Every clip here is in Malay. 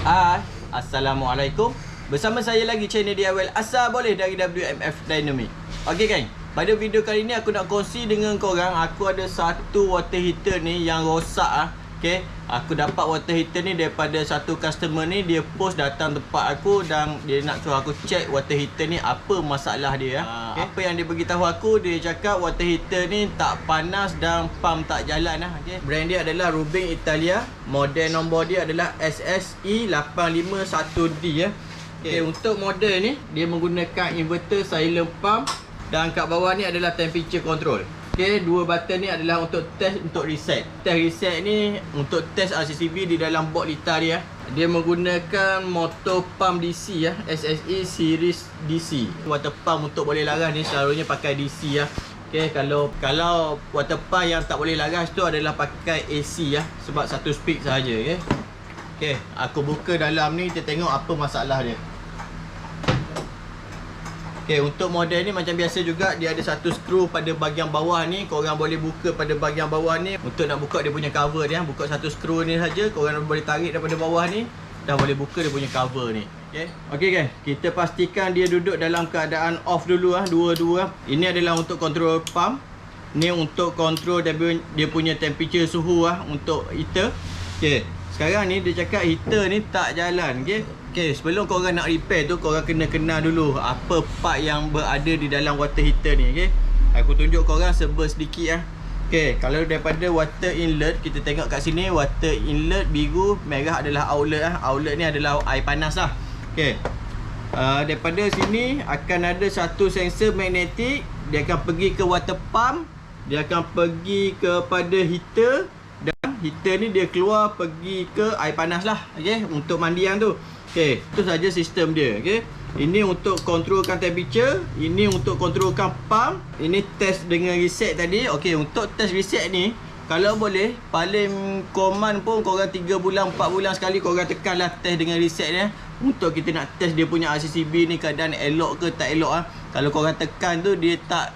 Hai, Assalamualaikum. Bersama saya lagi channel DIY Asal Boleh dari WMF Dynamic. Okey gang, pada video kali ni aku nak kongsi dengan korang. Aku ada satu water heater ni yang rosak . Okey, aku dapat water heater ni daripada satu customer ni. Dia post datang tempat aku dan dia nak suruh aku check water heater ni apa masalah dia . Okay. Apa yang dia beritahu aku, dia cakap water heater ni tak panas dan pump tak jalan . Okay. Brand dia adalah Rubin Italia. Model nombor dia adalah SSE851D . Okay, untuk model ni dia menggunakan inverter silent pump dan kat bawah ni adalah temperature control. Okay, dua button ni adalah untuk test, untuk reset. Test reset ni untuk test RCCB di dalam box litar dia . Dia menggunakan motor pump DC SSE series DC. Water pump untuk boleh laras ni selalunya pakai DC . Okay, kalau water pump yang tak boleh laras tu adalah pakai AC sebab satu speed sahaja . Okay. Okay, aku buka dalam ni, kita tengok apa masalah dia. Okay, untuk model ni macam biasa juga, dia ada satu skru pada bahagian bawah ni. Korang boleh buka pada bahagian bawah ni. Untuk nak buka dia punya cover dia, buka satu skru ni saja. Korang boleh tarik daripada bawah ni dan boleh buka dia punya cover ni. Okay, okay guys, kita pastikan dia duduk dalam keadaan off dulu dua-dua . Ini adalah untuk control pump. Ni untuk control dia punya temperature suhu untuk heater. Okay, sekarang ni dia cakap heater ni tak jalan. Okay, sebelum korang nak repair tu, korang kena kenal dulu apa part yang berada di dalam water heater ni. Okay, aku tunjuk korang serba sedikit . Okay, kalau daripada water inlet, kita tengok kat sini water inlet biru, merah adalah outlet . Outlet ni adalah air panas . Okay, daripada sini akan ada satu sensor magnetik. Dia akan pergi ke water pump, dia akan pergi kepada heater, dan heater ni dia keluar pergi ke air panas . Okay, untuk mandian tu. Okay, itu saja sistem dia. Okay, ini untuk kontrolkan temperature, ini untuk kontrolkan pump, ini test dengan reset tadi. Okay, untuk test reset ni, kalau boleh, paling command pun korang 3 bulan, 4 bulan sekali korang tekanlah test dengan reset ni. Untuk kita nak test dia punya RCCB ni keadaan elok ke tak elok . Kalau korang tekan tu dia tak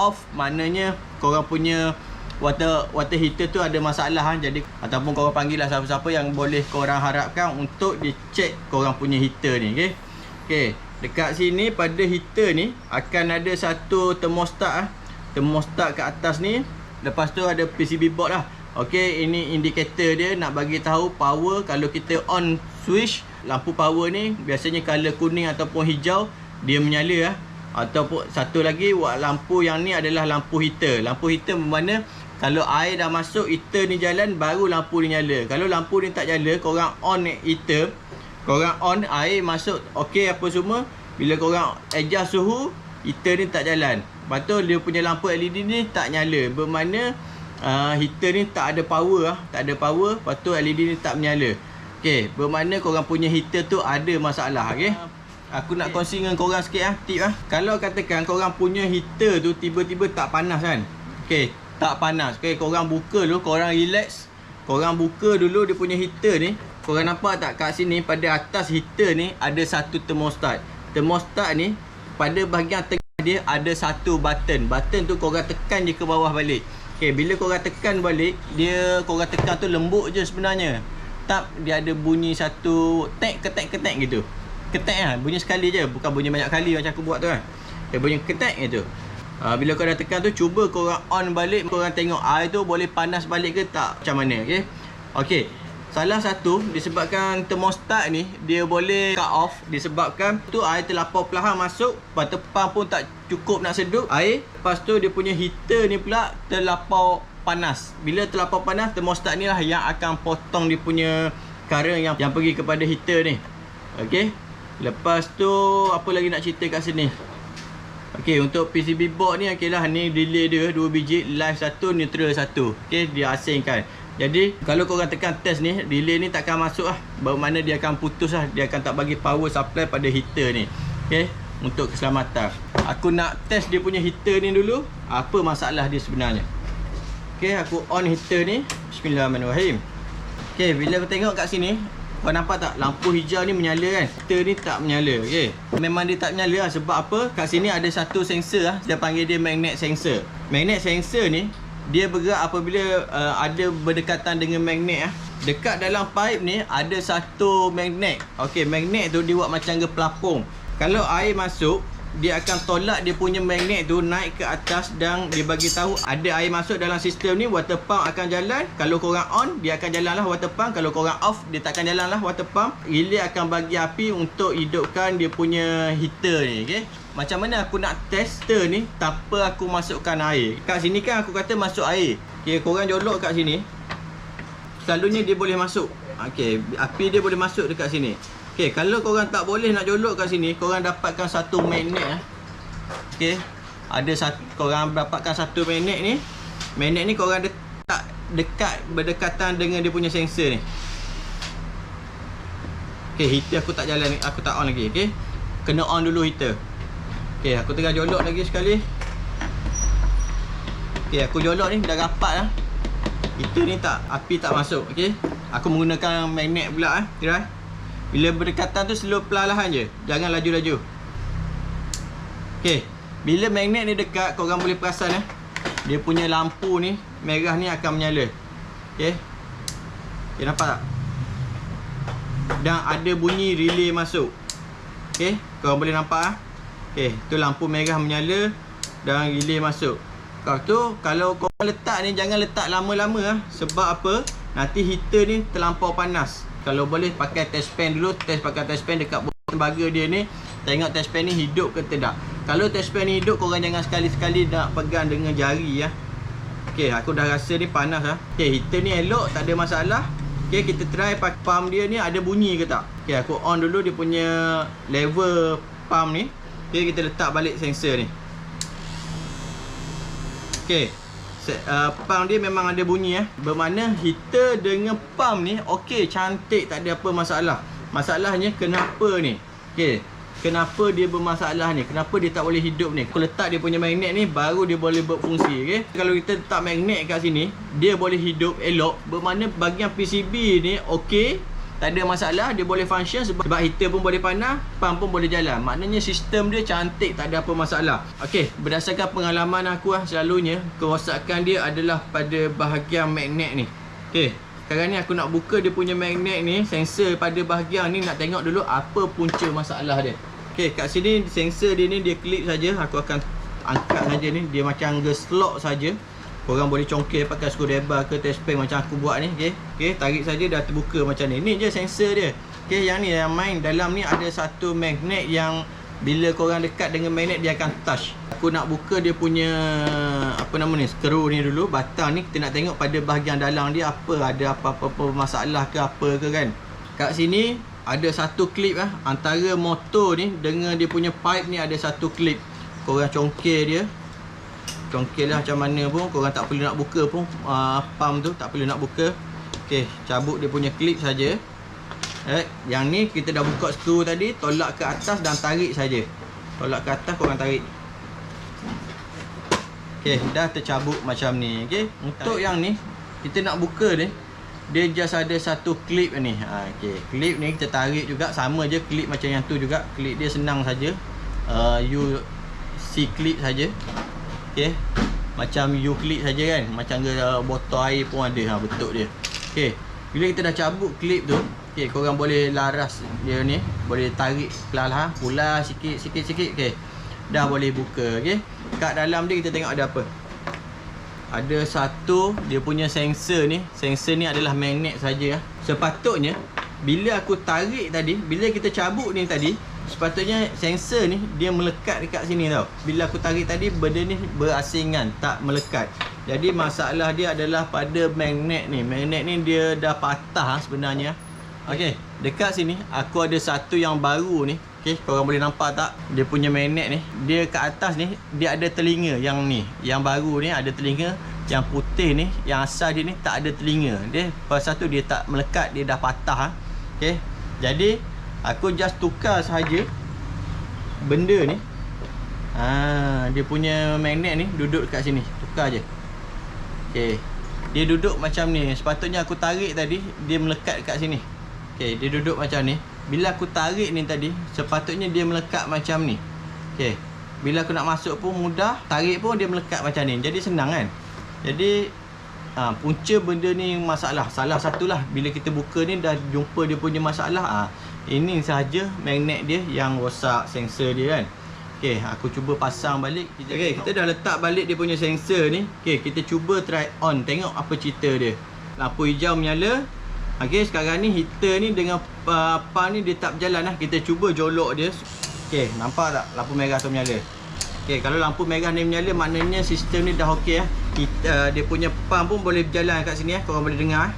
off, maknanya korang punya water heater tu ada masalah . Jadi ataupun korang panggil lah siapa-siapa yang boleh korang harapkan untuk dicek korang punya heater ni. Okay, okay, dekat sini pada heater ni akan ada satu thermostat . Thermostat kat atas ni. Lepas tu ada PCB board . Okay, ini indikator dia nak bagi tahu power. Kalau kita on switch lampu power ni, biasanya color kuning ataupun hijau, dia menyala . Ataupun satu lagi, lampu yang ni adalah lampu heater. Lampu heater bermakna kalau air dah masuk, heater ni jalan, baru lampu ni nyala. Kalau lampu ni tak nyala, korang on heater, korang on, air masuk, okey apa semua. Bila korang adjust suhu, heater ni tak jalan. Lepas tu dia punya lampu LED ni tak nyala. Bermakna heater ni tak ada power . Tak ada power, lepas tu LED ni tak menyala. Okey, bermakna korang punya heater tu ada masalah. Okey, aku nak kongsi dengan korang sikit tip . Kalau katakan korang punya heater tu tiba-tiba tak panas kan. Okey, tak panas. Okay, korang buka dulu, korang relax. Korang buka dulu dia punya heater ni. Korang nampak tak kat sini pada atas heater ni ada satu thermostat. Thermostat ni pada bahagian tengah dia ada satu button. Button tu korang tekan je ke bawah balik. Okay, bila korang tekan balik, korang tekan tu lembut je sebenarnya. Tak, dia ada bunyi satu ketek gitu. Ketek bunyi sekali je, bukan bunyi banyak kali macam aku buat tu . Dia bunyi ketek gitu. Bila korang tekan tu, cuba korang on balik, korang tengok air tu boleh panas balik ke tak, macam mana. Okay, okay, salah satu disebabkan thermostat ni dia boleh cut off, disebabkan tu air terlapau perlahan masuk, water pump pun tak cukup nak sedut air. Lepas tu dia punya heater ni pula terlapau panas. Bila terlapau panas, thermostat ni lah yang akan potong dia punya current yang pergi kepada heater ni. Okay, lepas tu apa lagi nak cerita kat sini. Okey, untuk PCB board ni, okey lah, ni relay dia 2 biji, live 1, neutral 1. Okey, dia asingkan. Jadi kalau korang tekan test ni, relay ni takkan masuk bermakna dia akan putus dia akan tak bagi power supply pada heater ni. Okey, untuk keselamatan. Aku nak test dia punya heater ni dulu, apa masalah dia sebenarnya. Okey, aku on heater ni. Bismillahirrahmanirrahim. Okey, bila aku tengok kat sini, kau nampak tak lampu hijau ni menyala kan? Heater ni tak menyala. Okey, memang dia tak menyala sebab apa? Kat sini ada satu sensor dia panggil dia magnet sensor. Magnet sensor ni dia bergerak apabila ada berdekatan dengan magnet. Dekat dalam pipe ni ada satu magnet. Okey, magnet tu dia buat macam ke pelapung. Kalau air masuk, dia akan tolak dia punya magnet tu naik ke atas dan dia bagi tahu ada air masuk dalam sistem ni, water pump akan jalan. Kalau korang on, dia akan jalan lah water pump. Kalau korang off, dia takkan jalan lah water pump. Relay akan bagi api untuk hidupkan dia punya heater ni. Okay? Macam mana aku nak test heater ni tanpa aku masukkan air? Kat sini kan aku kata masuk air. Okay, korang jolok kat sini, selalunya dia boleh masuk. Okay, api dia boleh masuk dekat sini. Okay, kalau korang tak boleh nak jolok kat sini, korang dapatkan satu magnet. Okay, ada satu, korang dapatkan satu magnet ni. Magnet ni korang letak dekat, berdekatan dengan dia punya sensor ni. Okay, heater aku tak jalan, aku tak on lagi. Okay, kena on dulu heater. Okay, aku tengah jolok lagi sekali. Okay, aku jolok ni dah rapat lah. Heater ni tak, api tak masuk. Okay, aku menggunakan magnet pula. Kira bila berdekatan tu slow perlahan je, jangan laju-laju. Okay, bila magnet ni dekat, korang boleh perasan dia punya lampu ni merah ni akan menyala. Okay, okay, nampak tak? Dan ada bunyi relay masuk. Okay, korang boleh nampak okay, tu lampu merah menyala dan relay masuk. Kalau korang letak ni, jangan letak lama-lama sebab apa? Nanti heater ni terlampau panas. Kalau boleh pakai test pan dulu, test pakai test pan dekat bawah tembaga dia ni, tengok test pan ni hidup ke tidak. Kalau test pan ni hidup, korang jangan sekali-sekali nak pegang dengan jari Okey, aku dah rasa ni panas Okey, heater ni elok, tak ada masalah. Okey, kita try pakai pump dia ni ada bunyi ke tak. Okey, aku on dulu dia punya level pump ni. Okey, kita letak balik sensor ni. Okey, pump dia memang ada bunyi bermakna heater dengan pump ni okey, cantik, tak ada apa masalah. Masalahnya kenapa ni? Okey, kenapa dia bermasalah ni? Kenapa dia tak boleh hidup ni? Aku letak dia punya magnet ni baru dia boleh berfungsi. Okey, kalau kita letak magnet kat sini, dia boleh hidup elok, bermakna bahagian PCB ni okey, tak ada masalah, dia boleh function sebab heater pun boleh panas, pump pun boleh jalan. Maknanya sistem dia cantik, tak ada apa masalah. Okey, berdasarkan pengalaman aku selalunya kerosakan dia adalah pada bahagian magnet ni. Okey, sekarang ni aku nak buka dia punya magnet ni, sensor pada bahagian ni, nak tengok dulu apa punca masalah dia. Okey, kat sini sensor dia ni dia klip saja. Aku akan angkat saja ni, dia macam slot saja. Korang boleh congkel pakai screwdriver ke test pen macam aku buat ni. Okey, okey, tarik saja dah terbuka macam ni. Ni je sensor dia. Okey, yang ni yang main dalam ni ada satu magnet yang bila korang dekat dengan magnet dia akan touch. Aku nak buka dia punya apa nama ni, skru ni dulu, batang ni. Kita nak tengok pada bahagian dalam dia apa, ada apa-apa masalah ke apa ke kan. Kat sini ada satu klip antara motor ni dengan dia punya pipe ni, ada satu klip. Korang congkel dia. Congkel lah macam mana pun, korang tak perlu nak buka pun pump tu, tak perlu nak buka. Okey, cabut dia punya klip saja. Yang ni kita dah buka skru tadi, tolak ke atas dan tarik saja. Tolak ke atas, korang tarik. Okey, dah tercabut macam ni. Okey, untuk yang ni kita nak buka ni, dia just ada satu klip ni. Okey, klip ni kita tarik juga, sama je klip macam yang tu juga. Klip dia senang saja. C klip saja. Okey, macam U-clip saja kan, macam botol air pun ada bentuk dia. Okey, bila kita dah cabut klip tu, okey, korang boleh laras dia ni, boleh tarik perlahan, pula sikit. Okey, dah boleh buka. Okey, kat dalam dia kita tengok ada apa. Ada satu dia punya sensor ni. Sensor ni adalah magnet saja. Sepatutnya bila aku tarik tadi, bila kita cabut ni tadi, sepatutnya sensor ni dia melekat dekat sini tau. Bila aku tarik tadi, benda ni berasingan, tak melekat. Jadi masalah dia adalah pada magnet ni. Magnet ni dia dah patah sebenarnya. Okey, dekat sini aku ada satu yang baru ni. Okey, korang boleh nampak tak? Dia punya magnet ni, dia kat atas ni dia ada telinga. Yang ni, yang baru ni ada telinga. Yang putih ni, yang asal dia ni tak ada telinga. Dia pasal tu dia tak melekat, dia dah patah. Okey, jadi aku just tukar sahaja benda ni. Dia punya magnet ni duduk dekat sini. Tukar je. Okey, dia duduk macam ni. Sepatutnya aku tarik tadi, dia melekat dekat sini. Okey, dia duduk macam ni. Bila aku tarik ni tadi, sepatutnya dia melekat macam ni. Okey, bila aku nak masuk pun mudah, tarik pun dia melekat macam ni. Jadi senang kan. Jadi punca benda ni masalah. Salah satulah bila kita buka ni dah jumpa dia punya masalah. Ini sahaja magnet dia yang rosak sensor dia kan. Okey, aku cuba pasang balik. Okey, kita dah letak balik dia punya sensor ni. Okey, kita cuba try on, tengok apa cerita dia. Lampu hijau menyala. Okey, sekarang ni heater ni dengan pump ni dia tak berjalan lah. Kita cuba jolok dia. Okey, nampak tak lampu merah tu menyala? Okey, kalau lampu merah ni menyala maknanya sistem ni dah okey lah. Dia punya pump pun boleh berjalan kat sini korang boleh dengar.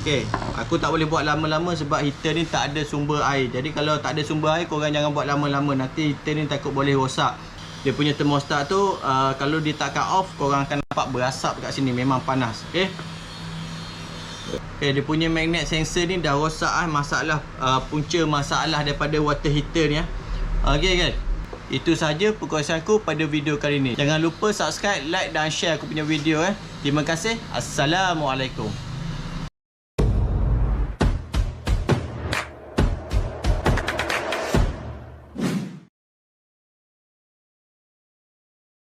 Okey, aku tak boleh buat lama-lama sebab heater ni tak ada sumber air. Jadi kalau tak ada sumber air, korang jangan buat lama-lama. Nanti heater ni takut boleh rosak. Dia punya thermostat tu kalau dia tak cut off, korang akan nampak berasap kat sini, memang panas. Okey. Okey, dia punya magnet sensor ni dah rosak masalah punca masalah daripada water heater ni Okey guys. Itu saja perkongsian aku pada video kali ni. Jangan lupa subscribe, like dan share aku punya video Terima kasih. Assalamualaikum.